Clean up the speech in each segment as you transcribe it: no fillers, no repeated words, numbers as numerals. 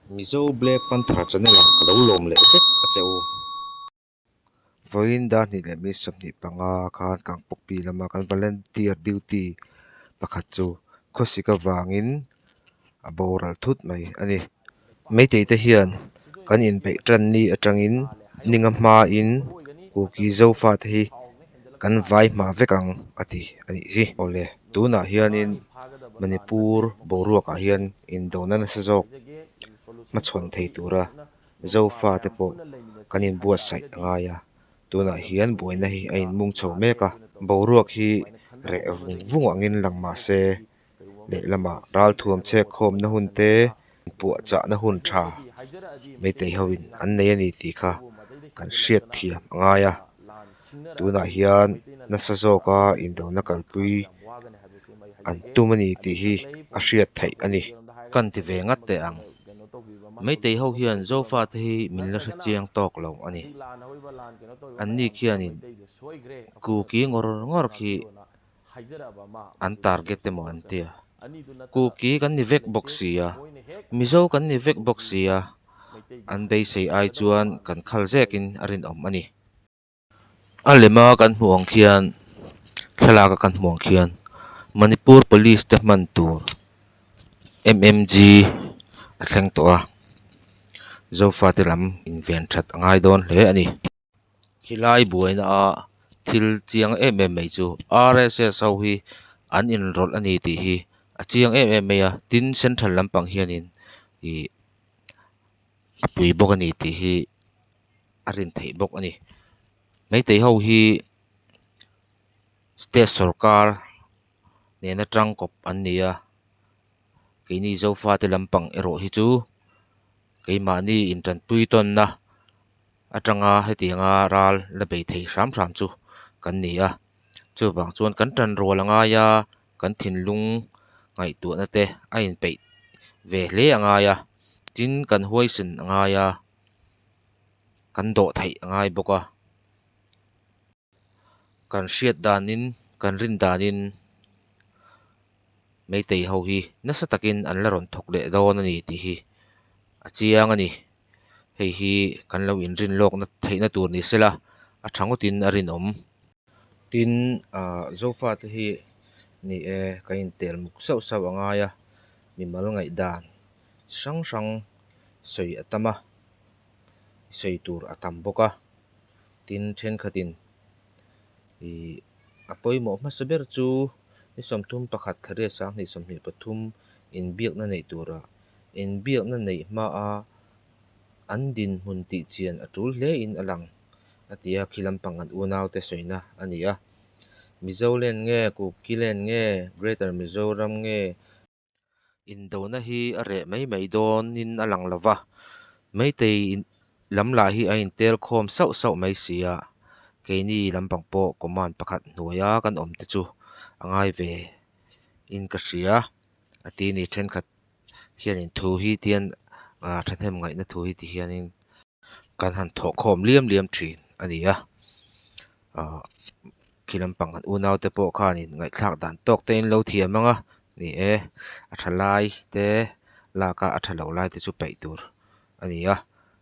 Mizo Black Panther channel lo lom le vek a cheu voin da ni le mi samni panga khan kang pokpi lama kan volunteer duty pakhat chu khosika wangin a boral thut mai ani meitei te hian kan in pe tran ni atangin ninga hma in kuki zofa te hi kan vai ma vekang ati ani hi ole tuna hianin Manipur boruaka hian in donan sa jok ma chhon thei tura zofa te po kanin buat sai anga ya tuna hian buaina hi a in mung chho meka boruak hi re vung angin langma se le lama ral thuam che khom na hun te pu cha na hun tha meitei hoin an nei ani ti kha kan hriat thiam anga ya tuna hian na sa zoka in do na kalpui an tumani ti hi a hriat thei ani kan ti ve ngat te ang meitei ho hian zofa te hi min la hra chiang tok lo ani an ni khianin kuki ngor khi an target te mo an tia kuki kan ni vek boxia mizo kan ni vek boxia an bei sei ai chuan kan khal zekin arin om ani alema kan hmuang khian thalaka kan hmuang khian Manipur police te man tur MMG a thleng to a zofa te lam in ven that angai don hle ani hilai buaina a thil chiang mai chu RSS ho hi an in rol ani ti hi a chiang mai a tin central lampang hianin i apui bok ani ti hi arin thei bok ani meitei ho hi state sarkar nena tangkop an nia keini zofa te lampang ero hi chu keimani in tran pui ton na atanga heti anga ral la bei thei ram chu kan nia chu bang chuan kan tran rol anga ya kan thinlung ngai tu na te a in pe ve hle anga ya tin kan huaisin anga ya kan do thei angai boka kan hriat danin kan rin danin meitei ho hi nasa takin an la ron thok le dawn ani ti hi a chiang ani hei hi kan lo in rin lok na theina tur ni sela a thangutin a rin om tin zofa te hi ni kain tel muk sau anga ya mi mal ngai dan sang soi atama soi tur atam boka tin then khatin i apoi mo ma saber chu ni somthum pakhat thare sang ni somni pathum in biak na nei tura in biak na nei ma a an din hun ti chian atul hle in alang atia khilampang an unaw te soina ania Mizoland nge Kukiland nge Greater Mizoram nge indona hi are mai don in alang lova meitei lam la hi a in tel khom sau mai sia keini lampang po command pakhat hnuaya kan om te chu angai ve in ka hria ati ni then khat hian in thu hi tian thathem ngai na thu hi ti hianin kan han tho khom liam thin ania khilampang an unaw te po khanin ngai thlak dan tok te in lo thiam anga ni a thalai te laka a thalo lai te chu pei tur ania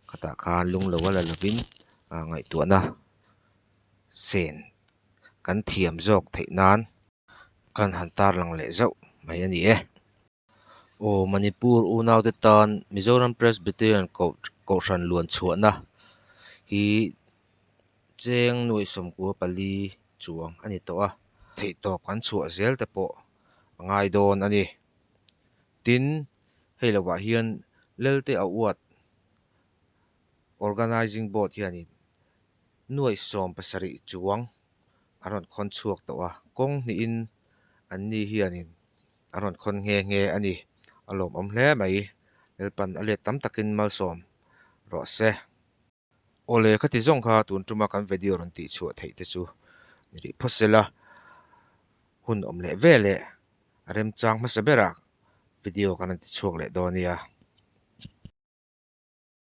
kata khan lung lo wala lovin ngai tu na sen kan thiam jok thei nan kan han tar lang le zau mai ani o Manipur unaw te tan Mizoram Presbyterian ko ran luan chuana hi cheng noi som ko pali chuang ani to a thei to kan chu zel te po ngai don ani tin heilawa hian lelte a uat organizing board hian nuai som pasari chuang aron khon chuak to a kong ni in an ni hianin aron khon nge ani alom om hle mai elpan ale tam takin mal som ro se ole khati zong kha tun tuma kan video ron ti chu thei te chu ri phosela hun om le vele arem chang ma sabera video kan ti chuak le donia